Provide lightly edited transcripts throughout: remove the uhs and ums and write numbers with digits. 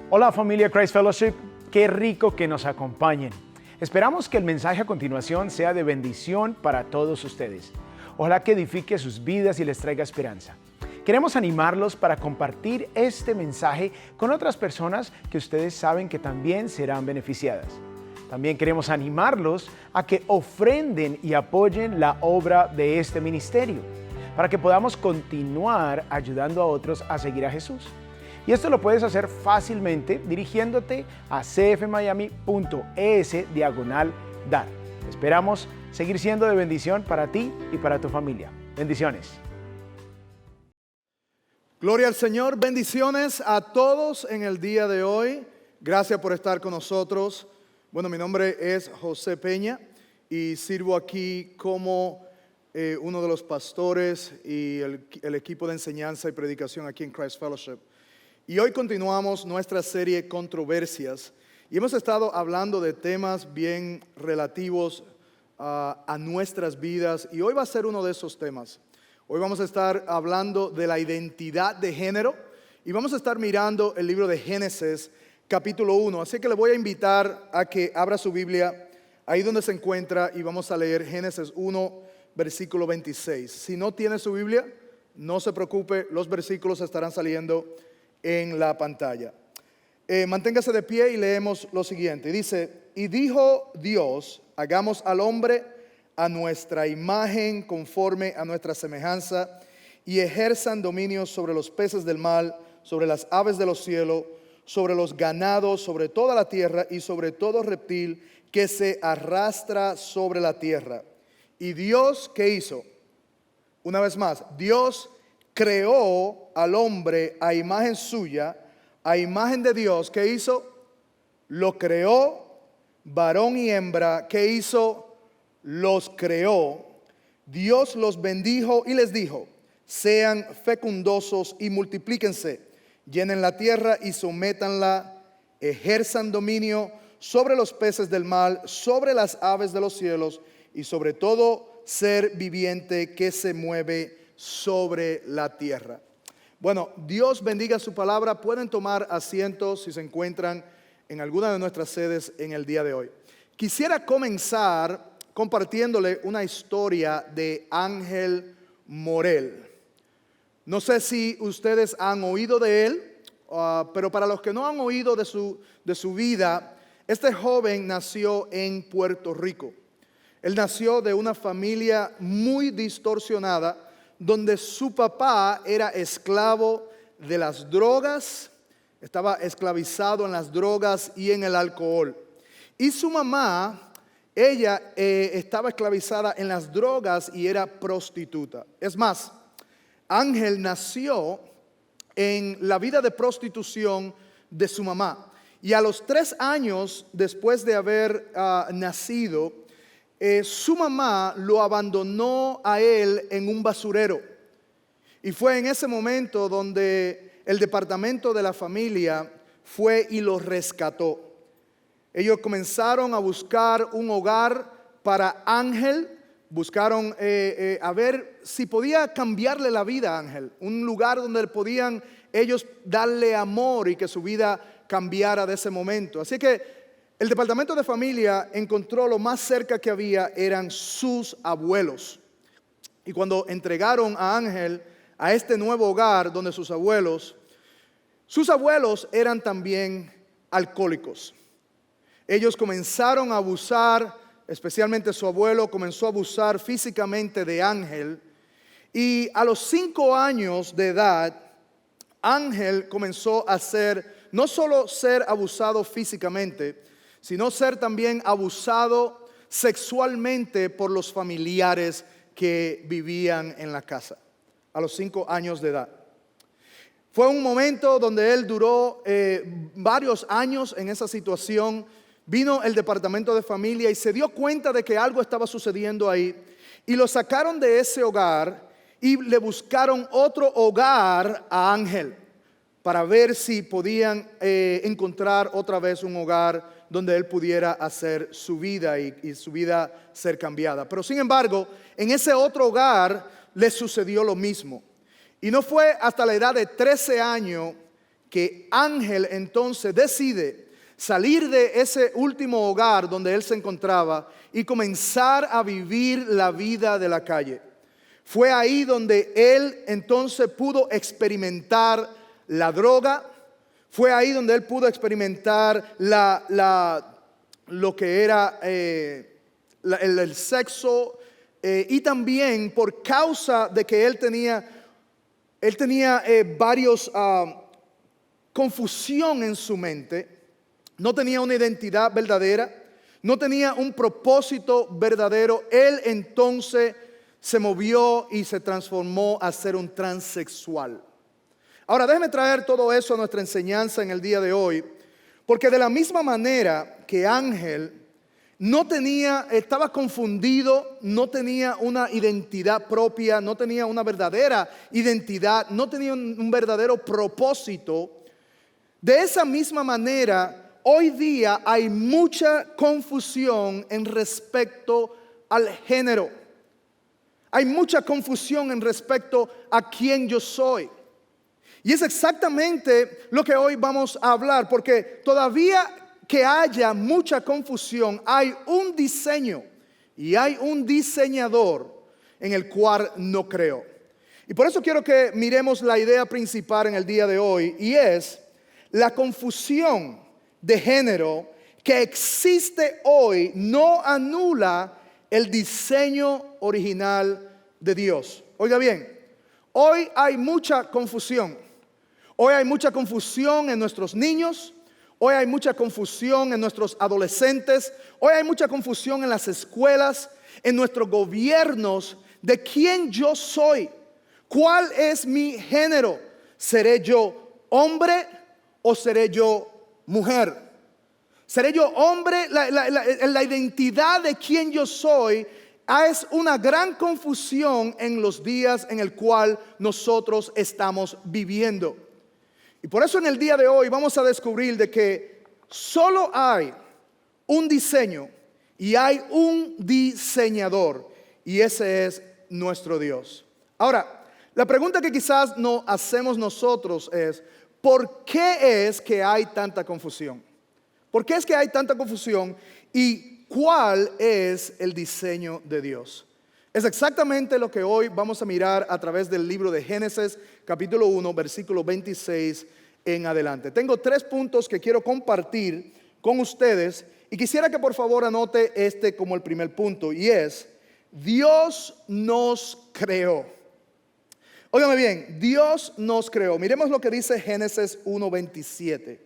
Hola familia Christ Fellowship, qué rico que nos acompañen. Esperamos que el mensaje a continuación sea de bendición para todos ustedes. Ojalá que edifique sus vidas y les traiga esperanza. Queremos animarlos para compartir este mensaje con otras personas que ustedes saben que también serán beneficiadas. También queremos animarlos a que ofrenden y apoyen la obra de este ministerio, para que podamos continuar ayudando a otros a seguir a Jesús. Y esto lo puedes hacer fácilmente dirigiéndote a cfmiami.es/dar. Esperamos seguir siendo de bendición para ti y para tu familia. Bendiciones. Gloria al Señor, bendiciones a todos en el día de hoy. Gracias por estar con nosotros. Bueno, mi nombre es José Peña y sirvo aquí como uno de los pastores y el equipo de enseñanza y predicación aquí en Christ Fellowship. Y hoy continuamos nuestra serie Controversias y hemos estado hablando de temas bien relativos a nuestras vidas y hoy va a ser uno de esos temas. Hoy vamos a estar hablando de la identidad de género y vamos a estar mirando el libro de Génesis capítulo 1. Así que le voy a invitar a que abra su Biblia ahí donde se encuentra y vamos a leer Génesis 1 versículo 26. Si no tiene su Biblia, no se preocupe, los versículos estarán saliendo en la pantalla. Manténgase de pie y leemos lo siguiente. Dice, y dijo Dios, hagamos al hombre a nuestra imagen conforme a nuestra semejanza y ejerzan dominio sobre los peces del mar, sobre las aves de los cielos, sobre los ganados, sobre toda la tierra y sobre todo reptil que se arrastra sobre la tierra. Y Dios, ¿qué hizo? Una vez más, Dios creó al hombre a imagen suya, a imagen de Dios. ¿Qué hizo? Lo creó, varón y hembra. ¿Qué hizo? Los creó. Dios los bendijo y les dijo, sean fecundosos y multiplíquense, llenen la tierra y sométanla, ejerzan dominio sobre los peces del mar, sobre las aves de los cielos y sobre todo ser viviente que se mueve sobre la tierra. Bueno, Dios bendiga su palabra. Pueden tomar asientos si se encuentran en alguna de nuestras sedes en el día de hoy. Quisiera comenzar compartiéndole una historia de Ángel Morel. No sé si ustedes han oído de él, pero para los que no han oído de su vida, este joven nació en Puerto Rico. Él nació de una familia muy distorsionada, donde su papá era esclavo de las drogas, estaba esclavizado en las drogas y en el alcohol. Y su mamá, ella estaba esclavizada en las drogas y era prostituta. Es más, Ángel nació en la vida de prostitución de su mamá. Y a los 3 años después de haber nacido, su mamá lo abandonó a él en un basurero. Y fue en ese momento donde el departamento de la familia fue y lo rescató. Ellos comenzaron a buscar un hogar para Ángel. Buscaron a ver si podía cambiarle la vida a Ángel. Un lugar donde podían ellos darle amor y que su vida cambiara de ese momento. Así que el departamento de familia encontró lo más cerca que había eran sus abuelos. Y cuando entregaron a Ángel a este nuevo hogar donde sus abuelos eran también alcohólicos. Ellos comenzaron a abusar, especialmente su abuelo comenzó a abusar físicamente de Ángel. Y a los 5 años de edad, Ángel comenzó a no solo ser abusado físicamente, sino ser también abusado sexualmente por los familiares que vivían en la casa, a los 5 años de edad. Fue un momento donde él duró varios años en esa situación. Vino el departamento de familia y se dio cuenta de que algo estaba sucediendo ahí. Y lo sacaron de ese hogar y le buscaron otro hogar a Ángel para ver si podían encontrar otra vez un hogar donde él pudiera hacer su vida y su vida ser cambiada. Pero sin embargo, en ese otro hogar le sucedió lo mismo. Y no fue hasta la edad de 13 años que Ángel entonces decide salir de ese último hogar donde él se encontraba y comenzar a vivir la vida de la calle. Fue ahí donde él entonces pudo experimentar la droga. Fue ahí donde él pudo experimentar lo que era el sexo. Y también por causa de que él tenía varios confusión en su mente. No tenía una identidad verdadera, no tenía un propósito verdadero. Él entonces se movió y se transformó a ser un transexual. Ahora déjeme traer todo eso a nuestra enseñanza en el día de hoy, porque de la misma manera que Ángel estaba confundido, no tenía una identidad propia, no tenía una verdadera identidad, no tenía un verdadero propósito. De esa misma manera, hoy día hay mucha confusión en respecto al género. Hay mucha confusión en respecto a quién yo soy. Y es exactamente lo que hoy vamos a hablar, porque todavía que haya mucha confusión, hay un diseño y hay un diseñador en el cual no creo. Y por eso quiero que miremos la idea principal en el día de hoy, y es la confusión de género que existe hoy no anula el diseño original de Dios. Oiga bien, hoy hay mucha confusión. Hoy hay mucha confusión en nuestros niños. Hoy hay mucha confusión en nuestros adolescentes. Hoy hay mucha confusión en las escuelas, en nuestros gobiernos, de quién yo soy. ¿Cuál es mi género? ¿Seré yo hombre o seré yo mujer? ¿Seré yo hombre? La identidad de quién yo soy es una gran confusión en los días en el cual nosotros estamos viviendo. Y por eso en el día de hoy vamos a descubrir de que solo hay un diseño y hay un diseñador, y ese es nuestro Dios. Ahora, la pregunta que quizás nos hacemos nosotros es: ¿por qué es que hay tanta confusión? ¿Por qué es que hay tanta confusión? ¿Y cuál es el diseño de Dios? Es exactamente lo que hoy vamos a mirar a través del libro de Génesis, capítulo 1, versículo 26 en adelante. Tengo 3 puntos que quiero compartir con ustedes y quisiera que por favor anote este como el primer punto, y es: Dios nos creó. Óigame bien, Dios nos creó. Miremos lo que dice Génesis 1:27.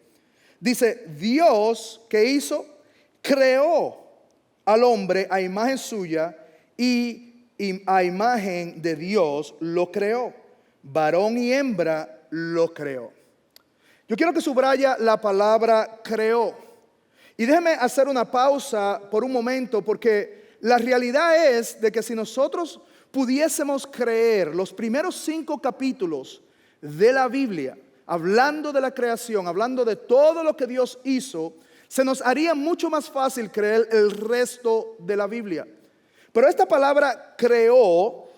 Dice: Dios, ¿qué hizo? Creó al hombre a imagen suya, y a imagen de Dios lo creó. Varón y hembra lo creó. Yo quiero que subraya la palabra creó. Y déjeme hacer una pausa por un momento, porque la realidad es de que si nosotros pudiésemos creer los primeros 5 capítulos de la Biblia, hablando de la creación, hablando de todo lo que Dios hizo, se nos haría mucho más fácil creer el resto de la Biblia. Pero esta palabra creó,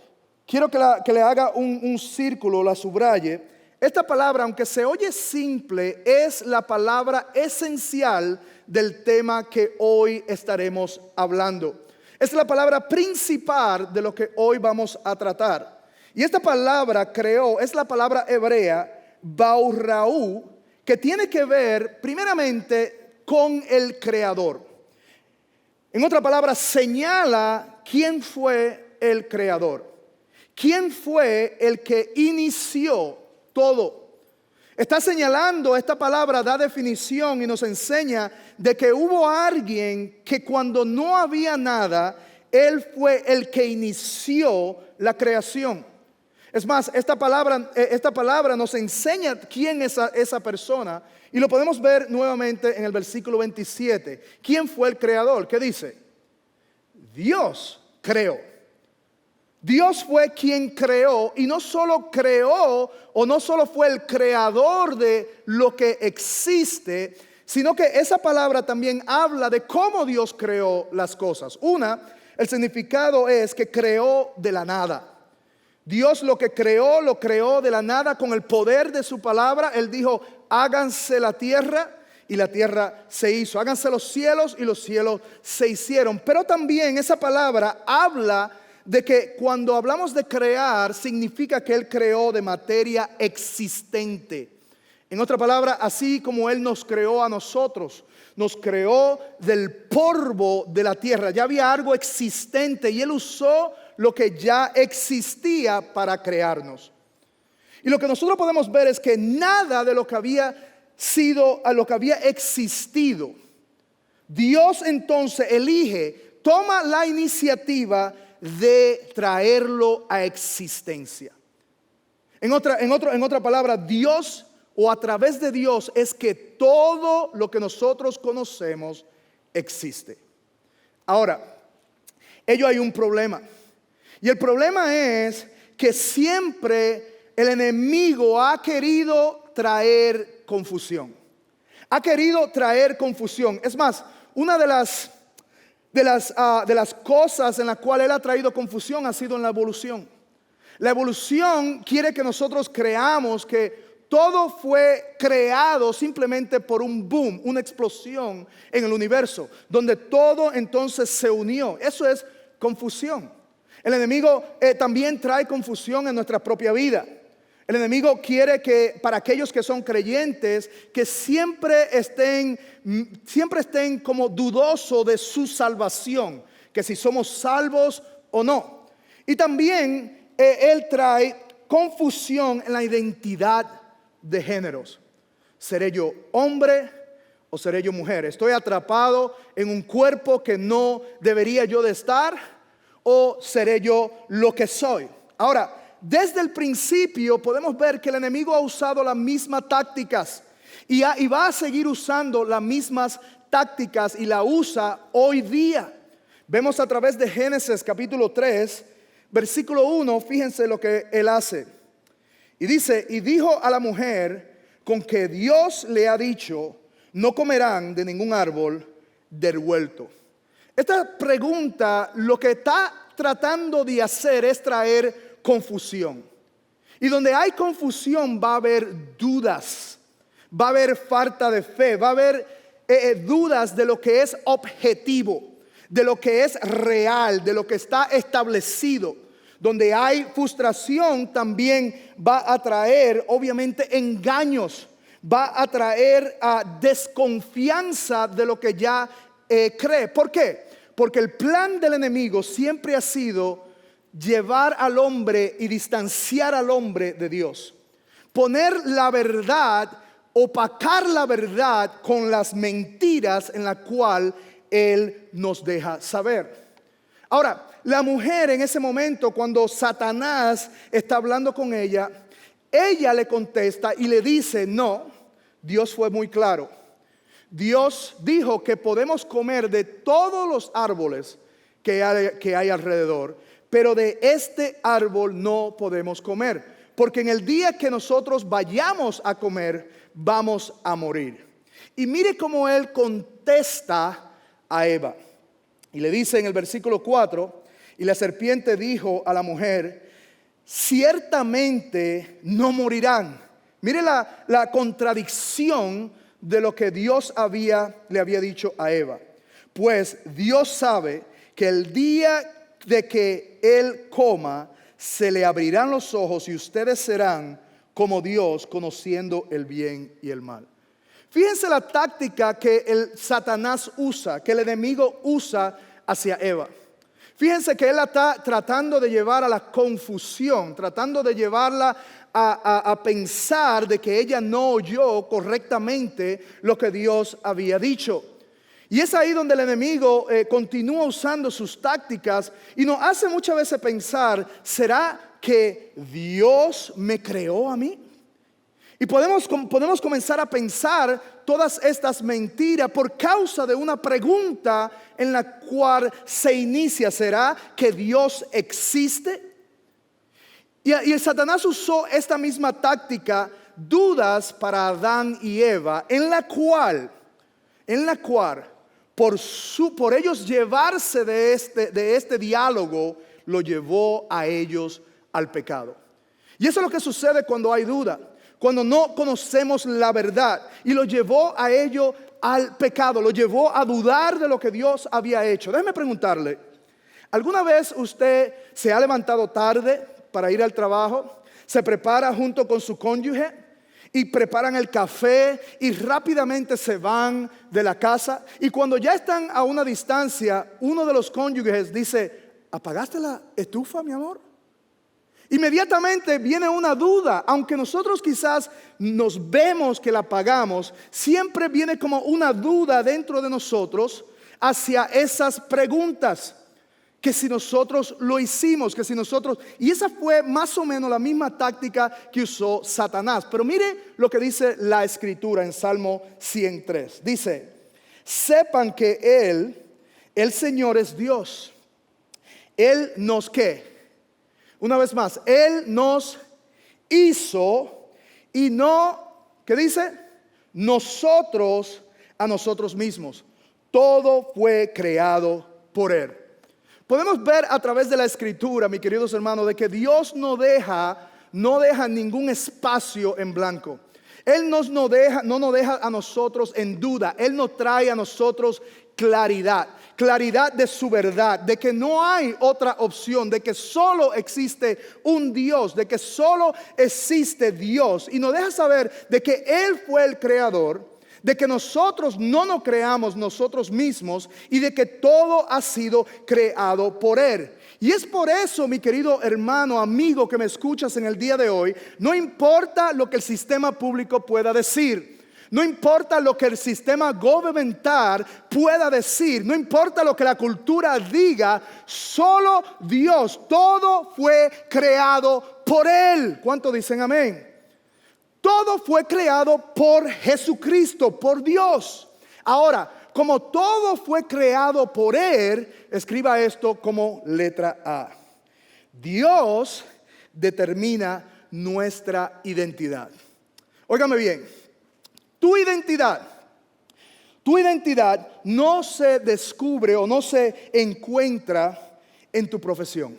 quiero que le haga un círculo, la subraye. Esta palabra, aunque se oye simple, es la palabra esencial del tema que hoy estaremos hablando. Es la palabra principal de lo que hoy vamos a tratar. Y esta palabra creó es la palabra hebrea Bauraú, que tiene que ver primeramente con el creador. En otra palabra, señala quién fue el creador, quién fue el que inició todo. Está señalando, esta palabra da definición y nos enseña de que hubo alguien que cuando no había nada, él fue el que inició la creación. Es más, esta palabra nos enseña quién es esa persona, y lo podemos ver nuevamente en el versículo 27. ¿Quién fue el creador? ¿Qué dice? Dios creó. Dios fue quien creó, y no solo creó, o no solo fue el creador de lo que existe, sino que esa palabra también habla de cómo Dios creó las cosas. El significado es que creó de la nada. Dios lo que creó, lo creó de la nada con el poder de su palabra. Él dijo, háganse la tierra, y la tierra se hizo. Háganse los cielos, y los cielos se hicieron. Pero también esa palabra habla de que cuando hablamos de crear, significa que Él creó de materia existente. En otra palabra, así como Él nos creó a nosotros, nos creó del polvo de la tierra. Ya había algo existente y Él usó lo que ya existía para crearnos. Y lo que nosotros podemos ver es que nada de lo que había sido, a lo que había existido, Dios entonces elige, toma la iniciativa de traerlo a existencia. En otra palabra, Dios, o a través de Dios, es que todo lo que nosotros conocemos existe. Ahora, ello hay un problema. Y el problema es que siempre el enemigo ha querido traer confusión. Ha querido traer confusión. Es más, una de las cosas en la cual él ha traído confusión ha sido en la evolución. La evolución quiere que nosotros creamos que todo fue creado simplemente por un boom, una explosión en el universo, donde todo entonces se unió. Eso es confusión. El enemigo también trae confusión en nuestra propia vida. El enemigo quiere que para aquellos que son creyentes, que siempre estén como dudosos de su salvación, que si somos salvos o no. Y también él trae confusión en la identidad de géneros. ¿Seré yo hombre o seré yo mujer? ¿Estoy atrapado en un cuerpo que no debería yo de estar? ¿O seré yo lo que soy? Ahora, desde el principio podemos ver que el enemigo ha usado las mismas tácticas y va a seguir usando las mismas tácticas y la usa hoy día. Vemos a través de Génesis capítulo 3, versículo 1, fíjense lo que él hace. Y dice, y dijo a la mujer, con que Dios le ha dicho, no comerán de ningún árbol del huerto. Esta pregunta lo que está tratando de hacer es traer confusión. Y donde hay confusión va a haber dudas, va a haber falta de fe, va a haber dudas de lo que es objetivo, de lo que es real, de lo que está establecido. Donde hay frustración también va a traer obviamente engaños, va a traer desconfianza de lo que ya cree. ¿Por qué? Porque el plan del enemigo siempre ha sido llevar al hombre y distanciar al hombre de Dios. Poner la verdad, opacar la verdad con las mentiras en la cual Él nos deja saber. Ahora, la mujer en ese momento, cuando Satanás está hablando con ella, ella le contesta y le dice, no, Dios fue muy claro. Dios dijo que podemos comer de todos los árboles que hay alrededor, pero de este árbol no podemos comer, porque en el día que nosotros vayamos a comer, vamos a morir. Y mire cómo él contesta a Eva. Y le dice en el versículo 4, y la serpiente dijo a la mujer, ciertamente no morirán. Mire la contradicción de lo que Dios le había dicho a Eva. Pues Dios sabe que el día de que Él coma, se le abrirán los ojos y ustedes serán como Dios, conociendo el bien y el mal. Fíjense la táctica que el Satanás usa, que el enemigo usa hacia Eva. Fíjense que él la está tratando de llevar a la confusión, tratando de llevarla a pensar de que ella no oyó correctamente lo que Dios había dicho. Y es ahí donde el enemigo continúa usando sus tácticas y nos hace muchas veces pensar, ¿será que Dios me creó a mí? Y podemos comenzar a pensar todas estas mentiras por causa de una pregunta en la cual se inicia, ¿será que Dios existe? Y el Satanás usó esta misma táctica, dudas para Adán y Eva, en la cual por ellos llevarse de este diálogo, lo llevó a ellos al pecado. Y eso es lo que sucede cuando hay duda, cuando no conocemos la verdad. Y lo llevó a ello al pecado, lo llevó a dudar de lo que Dios había hecho. Déjeme preguntarle, ¿alguna vez usted se ha levantado tarde para ir al trabajo? Se prepara junto con su cónyuge y preparan el café y rápidamente se van de la casa. Y cuando ya están a una distancia, uno de los cónyuges dice: ¿apagaste la estufa, mi amor? Inmediatamente viene una duda. Aunque nosotros quizás nos vemos que la apagamos, siempre viene como una duda dentro de nosotros hacia esas preguntas. Que si nosotros lo hicimos, que si nosotros... Y esa fue más o menos la misma táctica que usó Satanás. Pero mire lo que dice la Escritura en Salmo 103. Dice: sepan que Él, el Señor, es Dios. Él nos, ¿qué? Una vez más, Él nos hizo y no, ¿qué dice? Nosotros a nosotros mismos. Todo fue creado por Él. Podemos ver a través de la Escritura, mis queridos hermanos, de que Dios no deja ningún espacio en blanco. Él no nos deja a nosotros en duda. Él nos trae a nosotros claridad de su verdad, de que no hay otra opción, de que solo existe un Dios, de que solo existe Dios. Y nos deja saber de que Él fue el creador, de que nosotros no nos creamos nosotros mismos y de que todo ha sido creado por Él. Y es por eso, mi querido hermano, amigo que me escuchas en el día de hoy, no importa lo que el sistema público pueda decir, no importa lo que el sistema gubernamental pueda decir, no importa lo que la cultura diga, solo Dios, todo fue creado por Él. ¿Cuántos dicen amén? Todo fue creado por Jesucristo, por Dios. Ahora, como todo fue creado por Él, escriba esto como letra A. Dios determina nuestra identidad. Óigame bien, tu identidad no se descubre o no se encuentra en tu profesión.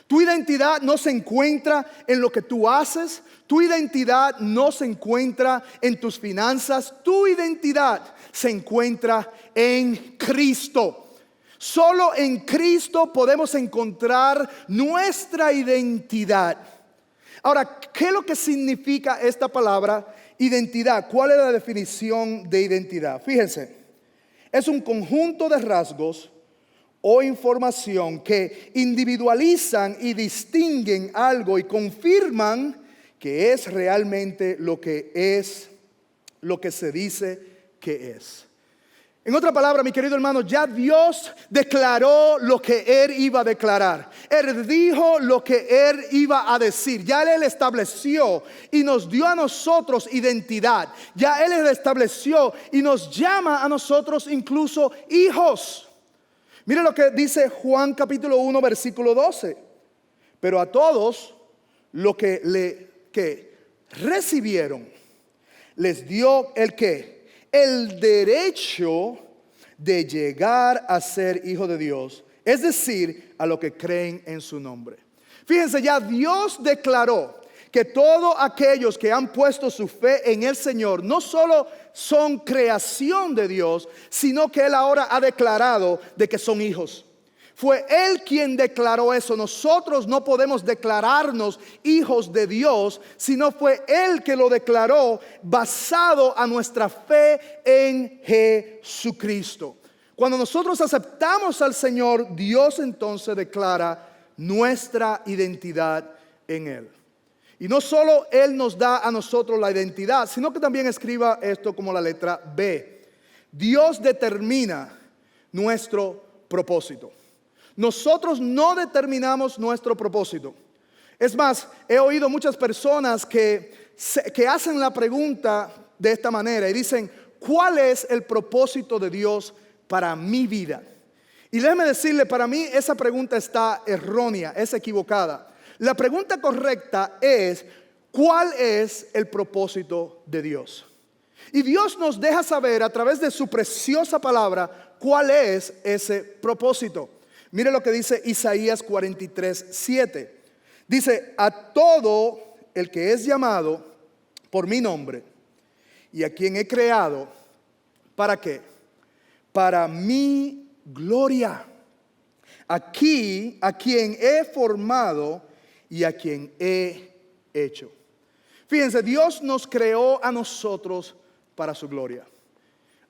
Tu identidad no se encuentra en lo que tú haces. Tu identidad no se encuentra en tus finanzas. Tu identidad se encuentra en Cristo. Solo en Cristo podemos encontrar nuestra identidad. Ahora, ¿qué es lo que significa esta palabra identidad? ¿Cuál es la definición de identidad? Fíjense, es un conjunto de rasgos o información que individualizan y distinguen algo y confirman que es realmente lo que es, lo que se dice que es. En otra palabra, mi querido hermano, ya Dios declaró lo que Él iba a declarar. Él dijo lo que Él iba a decir. Ya Él estableció y nos dio a nosotros identidad. Ya Él estableció y nos llama a nosotros incluso hijos. Mire lo que dice Juan capítulo 1 versículo 12. Pero a todos lo que recibieron, les dio el derecho de llegar a ser hijo de Dios, es decir, a los que creen en su nombre. Fíjense, ya Dios declaró que todos aquellos que han puesto su fe en el Señor no solo son creación de Dios, sino que Él ahora ha declarado de que son hijos. Fue Él quien declaró eso. Nosotros no podemos declararnos hijos de Dios, sino fue Él que lo declaró basado a nuestra fe en Jesucristo. Cuando nosotros aceptamos al Señor, Dios entonces declara nuestra identidad en Él. Y no solo Él nos da a nosotros la identidad, sino que también escriba esto como la letra B. Dios determina nuestro propósito. Nosotros no determinamos nuestro propósito. Es más, he oído muchas personas que hacen la pregunta de esta manera y dicen: ¿cuál es el propósito de Dios para mi vida? Y déjeme decirle, para mí esa pregunta está errónea, es equivocada. La pregunta correcta es: ¿cuál es el propósito de Dios? Y Dios nos deja saber a través de su preciosa palabra cuál es ese propósito. Mire lo que dice Isaías 43:7. Dice, a todo el que es llamado por mi nombre y a quien he creado, ¿para qué? Para mi gloria. Aquí, a quien he formado y a quien he hecho. Fíjense, Dios nos creó a nosotros para su gloria.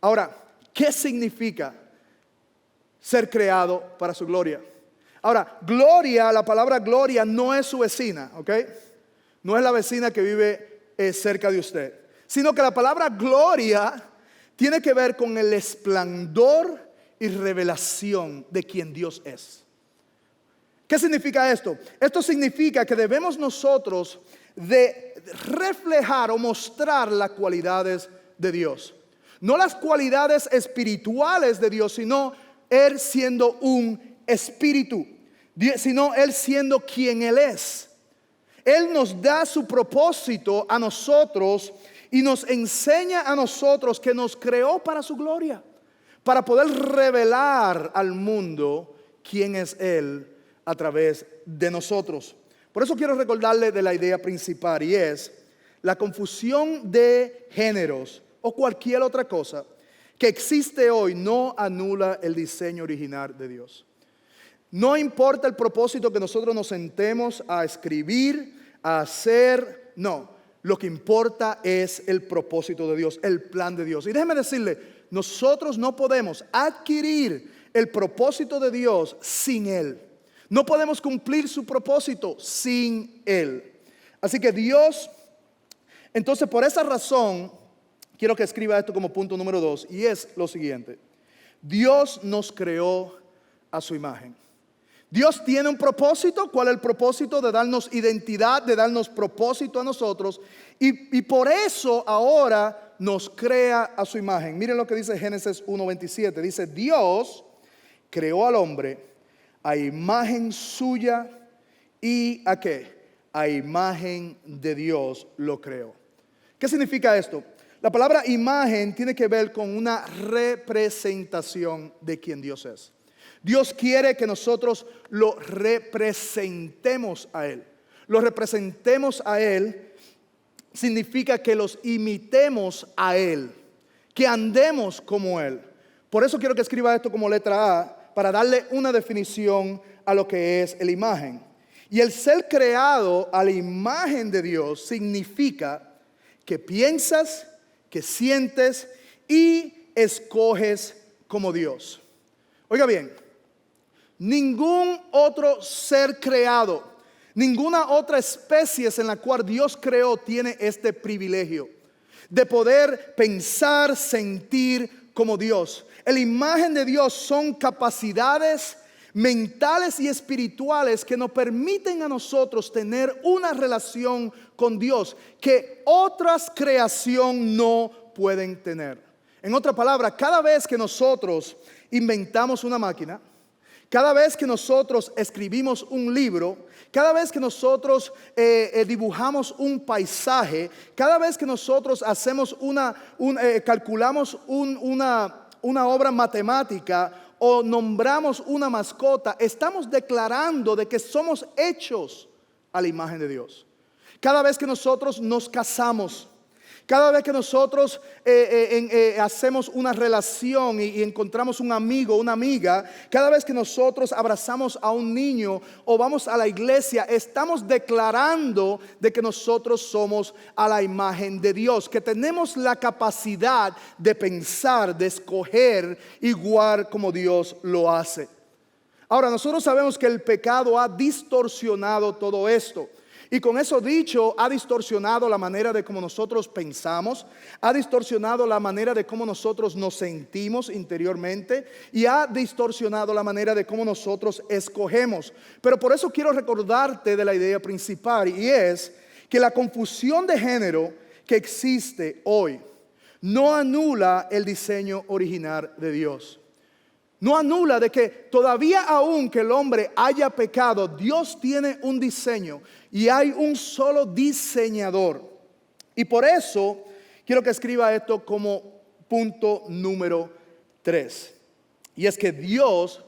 Ahora, ¿qué significa ser creado para su gloria? Ahora, gloria, la palabra gloria no es su vecina, ¿ok? No es la vecina que vive cerca de usted, sino que la palabra gloria tiene que ver con el esplendor y revelación de quien Dios es. ¿Qué significa esto? Esto significa que debemos nosotros de reflejar o mostrar las cualidades de Dios. No las cualidades espirituales de Dios, sino Él siendo un espíritu, sino Él siendo quien Él es. Él nos da su propósito a nosotros y nos enseña a nosotros que nos creó para su gloria, para poder revelar al mundo quién es Él a través de nosotros. Por eso quiero recordarle de la idea principal, y es la confusión de géneros o cualquier otra cosa que existe hoy no anula el diseño original de Dios. No importa el propósito que nosotros nos sentemos a escribir, a hacer, no. Lo que importa es el propósito de Dios, el plan de Dios. Y déjeme decirle, nosotros no podemos adquirir el propósito de Dios sin Él. No podemos cumplir su propósito sin Él. Así que Dios, entonces por esa razón, quiero que escriba esto como punto número 2, y es lo siguiente. Dios nos creó a su imagen. Dios tiene un propósito. ¿Cuál es el propósito? De darnos identidad, de darnos propósito a nosotros. Y por eso ahora nos crea a su imagen. Miren lo que dice Génesis 1:27. Dice, Dios creó al hombre a imagen suya y ¿a qué? A imagen de Dios lo creó. ¿Qué significa esto? La palabra imagen tiene que ver con una representación de quien Dios es. Dios quiere que nosotros lo representemos a Él. Lo representemos a Él significa que los imitemos a Él, que andemos como Él. Por eso quiero que escriba esto como letra A, para darle una definición a lo que es la imagen. Y el ser creado a la imagen de Dios significa que piensas, que sientes y escoges como Dios. Oiga bien, ningún otro ser creado, ninguna otra especie en la cual Dios creó tiene este privilegio de poder pensar, sentir como Dios. La imagen de Dios son capacidades mentales y espirituales que nos permiten a nosotros tener una relación con Dios que otras creación no pueden tener. En otra palabra, cada vez que nosotros inventamos una máquina, cada vez que nosotros escribimos un libro, cada vez que nosotros dibujamos un paisaje, cada vez que nosotros hacemos calculamos una obra matemática o nombramos una mascota, estamos declarando de que somos hechos a la imagen de Dios. Cada vez que nosotros nos casamos, cada vez que nosotros hacemos una relación y encontramos un amigo, una amiga, cada vez que nosotros abrazamos a un niño o vamos a la iglesia, estamos declarando de que nosotros somos a la imagen de Dios, que tenemos la capacidad de pensar, de escoger igual como Dios lo hace. Ahora, nosotros sabemos que el pecado ha distorsionado todo esto. Y con eso dicho, ha distorsionado la manera de cómo nosotros pensamos, ha distorsionado la manera de cómo nosotros nos sentimos interiormente y ha distorsionado la manera de cómo nosotros escogemos. Pero por eso quiero recordarte de la idea principal, y es que la confusión de género que existe hoy no anula el diseño original de Dios. No anula de que todavía aún que el hombre haya pecado, Dios tiene un diseño y hay un solo diseñador. Y por eso quiero que escriba esto como punto número 3. Y es que Dios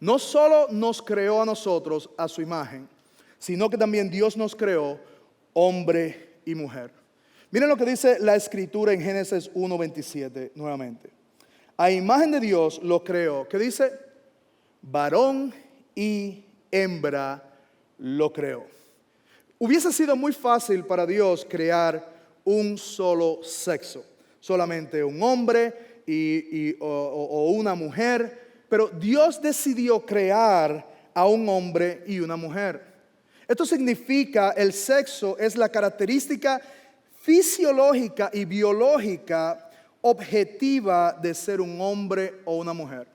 no solo nos creó a nosotros a su imagen, sino que también Dios nos creó hombre y mujer. Miren lo que dice la Escritura en Génesis 1:27 nuevamente. A imagen de Dios lo creó. ¿Qué dice? Varón y hembra lo creó. Hubiese sido muy fácil para Dios crear un solo sexo, solamente un hombre o una mujer, pero Dios decidió crear a un hombre y una mujer. Esto significa el sexo es la característica fisiológica y biológica objetiva de ser un hombre o una mujer.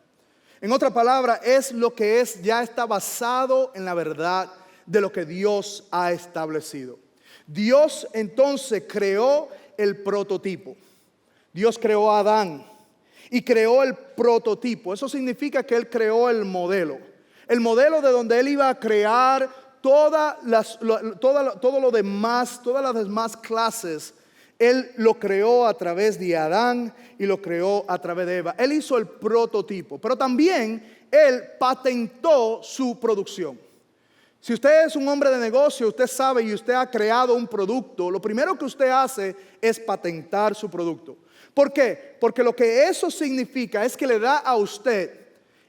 En otra palabra, es lo que es, ya está basado en la verdad de lo que Dios ha establecido. Dios entonces creó el prototipo. Dios creó a Adán y creó el prototipo. Eso significa que Él creó el modelo. El modelo de donde Él iba a crear todo lo demás, todas las demás clases. Él lo creó a través de Adán y lo creó a través de Eva. Él hizo el prototipo, pero también Él patentó su producción. Si usted es un hombre de negocio, usted sabe y usted ha creado un producto, lo primero que usted hace es patentar su producto. ¿Por qué? Porque lo que eso significa es que le da a usted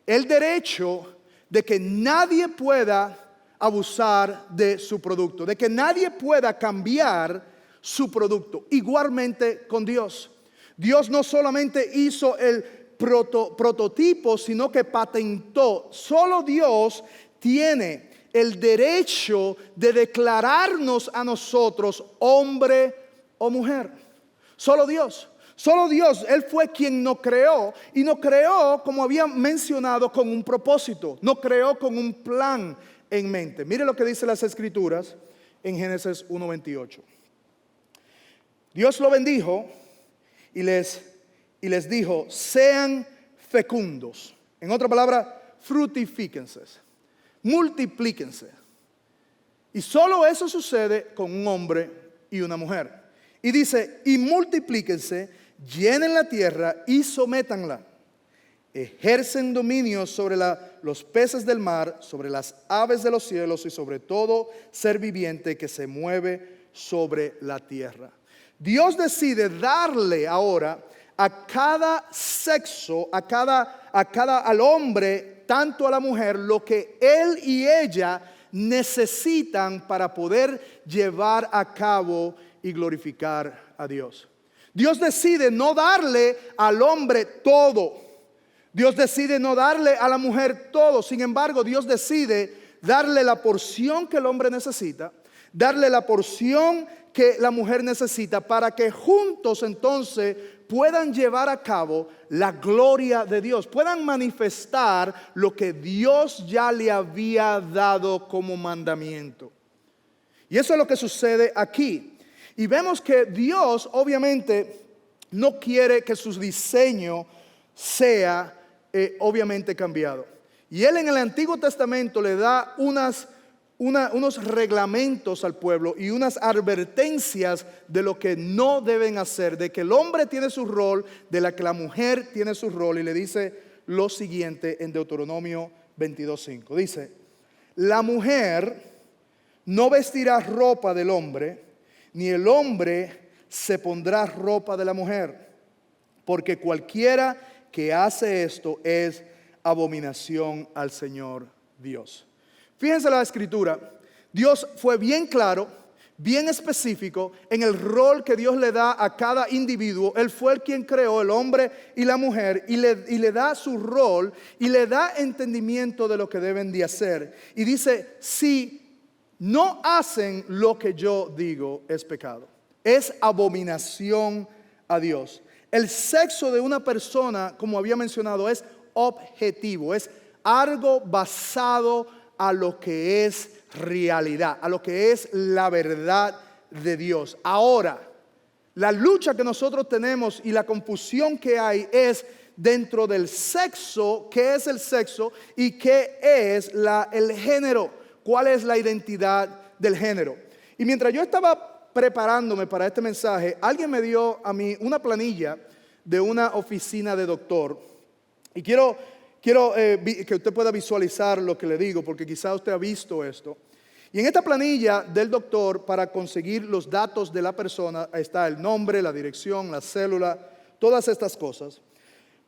el derecho de que nadie pueda abusar de su producto, de que nadie pueda cambiar su producto. Igualmente con Dios. Dios no solamente hizo el prototipo, sino que patentó. Solo Dios tiene el derecho de declararnos a nosotros hombre o mujer. Solo Dios. Solo Dios, Él fue quien nos creó y nos creó, como había mencionado, con un propósito. Nos creó con un plan en mente. Mire lo que dice las Escrituras en Génesis 1:28. Dios lo bendijo y les dijo, sean fecundos. En otra palabra, frutifíquense, multiplíquense. Y solo eso sucede con un hombre y una mujer. Y dice, y multiplíquense, llenen la tierra y sométanla. Ejercen dominio sobre los peces del mar, sobre las aves de los cielos y sobre todo ser viviente que se mueve sobre la tierra. Dios decide darle ahora a cada sexo, al hombre, tanto a la mujer, lo que él y ella necesitan para poder llevar a cabo y glorificar a Dios. Dios decide no darle al hombre todo. Dios decide no darle a la mujer todo. Sin embargo, Dios decide darle la porción que el hombre necesita, darle la porción que la mujer necesita para que juntos entonces puedan llevar a cabo la gloria de Dios, puedan manifestar lo que Dios ya le había dado como mandamiento. Y eso es lo que sucede aquí. Y vemos que Dios obviamente no quiere que su diseño sea obviamente cambiado. Y Él en el Antiguo Testamento le da unos reglamentos al pueblo y unas advertencias de lo que no deben hacer, de que el hombre tiene su rol, de la que la mujer tiene su rol. Y le dice lo siguiente en Deuteronomio 22:5. Dice, la mujer no vestirá ropa del hombre, ni el hombre se pondrá ropa de la mujer, porque cualquiera que hace esto es abominación al Señor Dios. Fíjense la escritura, Dios fue bien claro, bien específico en el rol que Dios le da a cada individuo. Él fue el quien creó el hombre y la mujer y le da su rol y le da entendimiento de lo que deben de hacer. Y dice, si no hacen lo que yo digo, es pecado, es abominación a Dios. El sexo de una persona, como había mencionado, es objetivo, es algo basado a lo que es realidad, a lo que es la verdad de Dios. Ahora, la lucha que nosotros tenemos y la confusión que hay es dentro del sexo, qué es el sexo y qué es el género, cuál es la identidad del género. Y mientras yo estaba preparándome para este mensaje, alguien me dio a mí una planilla de una oficina de doctor. Y quiero que usted pueda visualizar lo que le digo, porque quizá usted ha visto esto. Y en esta planilla del doctor, para conseguir los datos de la persona, está el nombre, la dirección, la célula, todas estas cosas.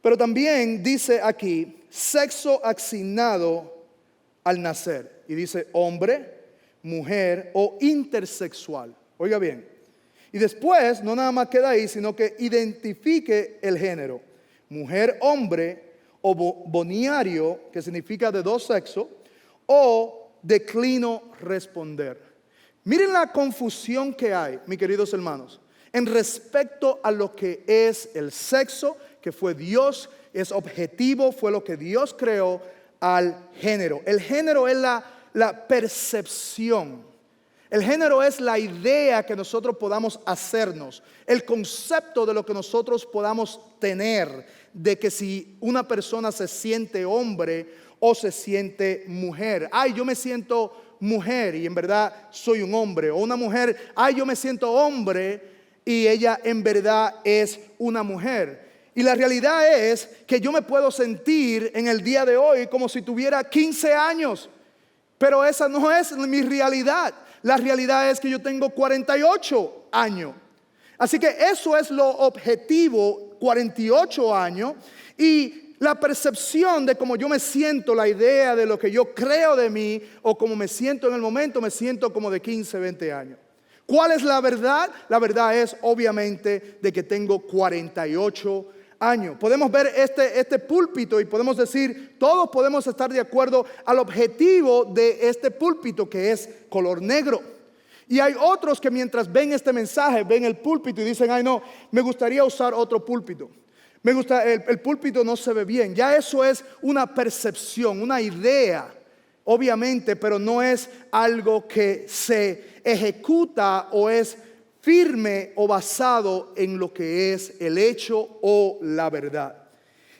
Pero también dice aquí, sexo asignado al nacer. Y dice hombre, mujer o intersexual. Oiga bien. Y después, no nada más queda ahí, sino que identifique el género. Mujer, hombre o binario, que significa de dos sexos, o declino responder. Miren la confusión que hay, mis queridos hermanos, en respecto a lo que es el sexo, que fue Dios, es objetivo, fue lo que Dios creó, al género. El género es la percepción. El género es la idea que nosotros podamos hacernos, el concepto de lo que nosotros podamos tener, de que si una persona se siente hombre o se siente mujer. Ay, yo me siento mujer y en verdad soy un hombre. O una mujer, ay, yo me siento hombre y ella en verdad es una mujer. Y la realidad es que yo me puedo sentir en el día de hoy como si tuviera 15 años. Pero esa no es mi realidad. La realidad es que yo tengo 48 años. Así que eso es lo objetivo, 48 años. Y la percepción de cómo yo me siento, la idea de lo que yo creo de mí o cómo me siento en el momento, me siento como de 15, 20 años. ¿Cuál es la verdad? La verdad es obviamente de que tengo 48 años. Podemos ver este púlpito y podemos decir, todos podemos estar de acuerdo al objetivo de este púlpito, que es color negro. Y hay otros que mientras ven este mensaje, ven el púlpito y dicen, ay no, me gustaría usar otro púlpito. Me gusta, el púlpito no se ve bien. Ya eso es una percepción, una idea, obviamente, pero no es algo que se ejecuta o es firme o basado en lo que es el hecho o la verdad.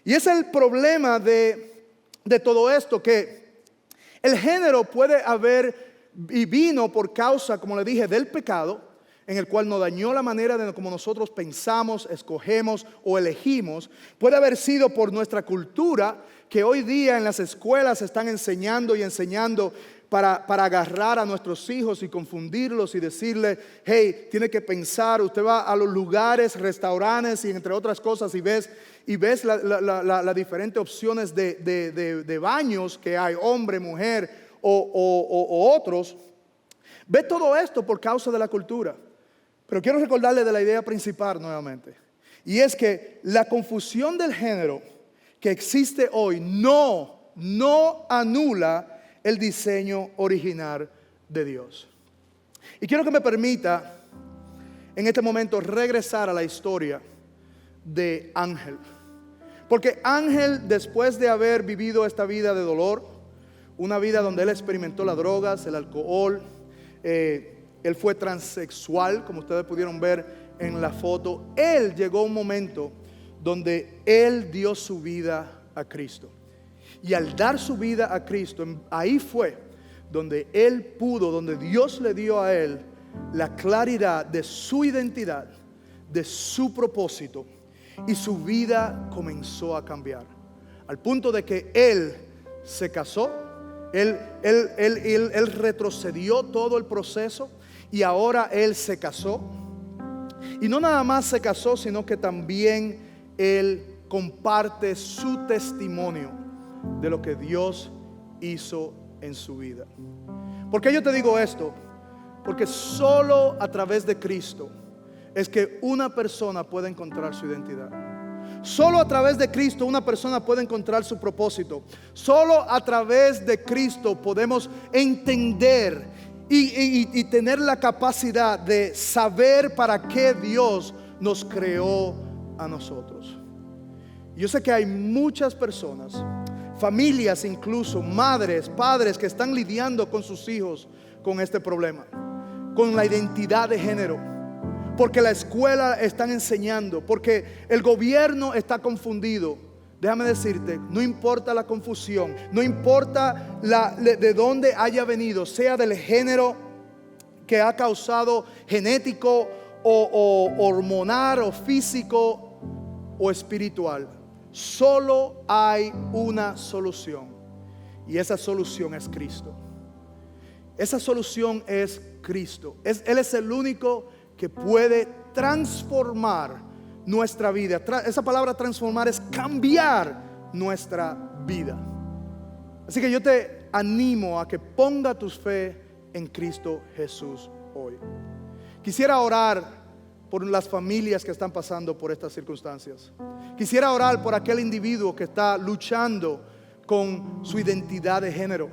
Y es el problema de todo esto, que el género puede haber y vino por causa, como le dije, del pecado, en el cual nos dañó la manera de como nosotros pensamos, escogemos o elegimos. Puede haber sido por nuestra cultura, que hoy día en las escuelas están enseñando y enseñando para agarrar a nuestros hijos y confundirlos y decirle, hey, tiene que pensar. Usted va a los lugares, restaurantes y entre otras cosas y ves las diferentes opciones de baños que hay, hombre, mujer o otros. Ve todo esto por causa de la cultura. Pero quiero recordarle de la idea principal nuevamente. Y es que la confusión del género que existe hoy no anula el diseño original de Dios. Y quiero que me permita en este momento regresar a la historia de Ángel. Porque Ángel, después de haber vivido esta vida de dolor, una vida donde él experimentó las drogas, el alcohol, él fue transexual, como ustedes pudieron ver en la foto. Él llegó a un momento donde él dio su vida a Cristo. Y al dar su vida a Cristo, ahí fue donde él pudo, donde Dios le dio a él la claridad de su identidad, de su propósito. Y su vida comenzó a cambiar. Al punto de que él se casó, él retrocedió todo el proceso. Y ahora él se casó. Y no nada más se casó, sino que también él comparte su testimonio de lo que Dios hizo en su vida. ¿Por qué yo te digo esto? Porque solo a través de Cristo es que una persona puede encontrar su identidad. Solo a través de Cristo una persona puede encontrar su propósito. Solo a través de Cristo podemos entender y tener la capacidad de saber para qué Dios nos creó a nosotros. Yo sé que hay muchas personas, familias incluso, madres, padres que están lidiando con sus hijos con este problema, con la identidad de género, porque la escuela están enseñando, porque el gobierno está confundido. Déjame decirte, no importa la confusión, no importa de dónde haya venido, sea del género que ha causado genético o hormonal o físico o espiritual. Solo hay una solución, y esa solución es Cristo. Esa solución es Cristo. Él es el único que puede transformar nuestra vida. Esa palabra transformar es cambiar nuestra vida. Así que yo te animo a que ponga tu fe en Cristo Jesús hoy. Quisiera orar por las familias que están pasando por estas circunstancias. Quisiera orar por aquel individuo que está luchando con su identidad de género.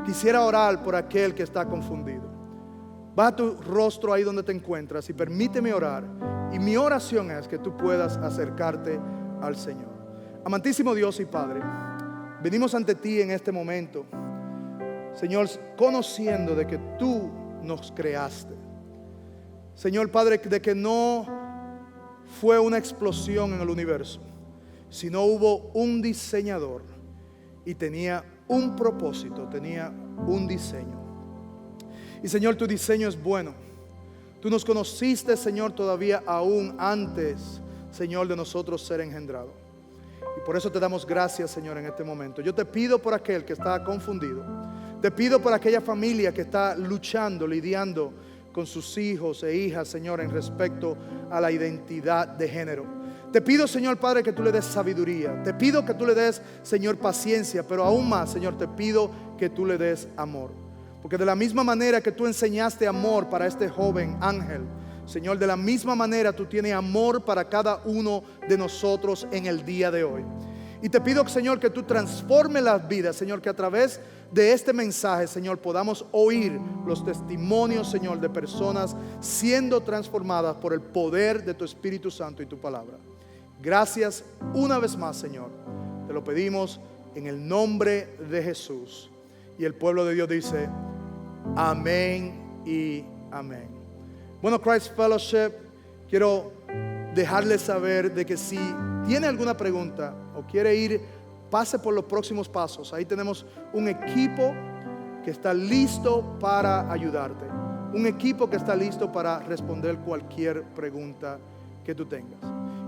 Quisiera orar por aquel que está confundido. Baja tu rostro ahí donde te encuentras y permíteme orar. Y mi oración es que tú puedas acercarte al Señor. Amantísimo Dios y Padre, venimos ante ti en este momento, Señor, conociendo de que tú nos creaste. Señor Padre, de que no fue una explosión en el universo, sino hubo un diseñador y tenía un propósito, tenía un diseño. Y Señor, tu diseño es bueno. Tú nos conociste, Señor, todavía aún antes, Señor, de nosotros ser engendrados. Y por eso te damos gracias, Señor, en este momento. Yo te pido por aquel que está confundido. Te pido por aquella familia que está luchando, lidiando con sus hijos e hijas, Señor, en respecto a la identidad de género. Te pido, Señor Padre, que tú le des sabiduría. Te pido que tú le des, Señor, paciencia. Pero aún más, Señor, te pido que tú le des amor. Porque de la misma manera que tú enseñaste amor para este joven Ángel, Señor, de la misma manera tú tienes amor para cada uno de nosotros en el día de hoy. Y te pido, Señor, que tú transformes las vidas, Señor, que a través de este mensaje, Señor, podamos oír los testimonios, Señor, de personas siendo transformadas por el poder de tu Espíritu Santo y tu palabra. Gracias una vez más, Señor. Te lo pedimos en el nombre de Jesús. Y el pueblo de Dios dice, amén y amén. Bueno, Christ Fellowship, quiero dejarles saber de que si tiene alguna pregunta o quiere ir, pase por los próximos pasos. Ahí tenemos un equipo que está listo para ayudarte. Un equipo que está listo para responder cualquier pregunta que tú tengas.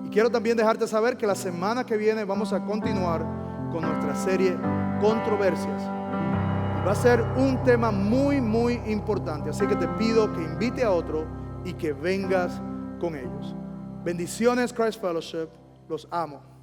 Y quiero también dejarte saber que la semana que viene vamos a continuar con nuestra serie Controversias. Y va a ser un tema muy, muy importante. Así que te pido que invite a otro y que vengas con ellos. Bendiciones, Christ Fellowship. Los amo.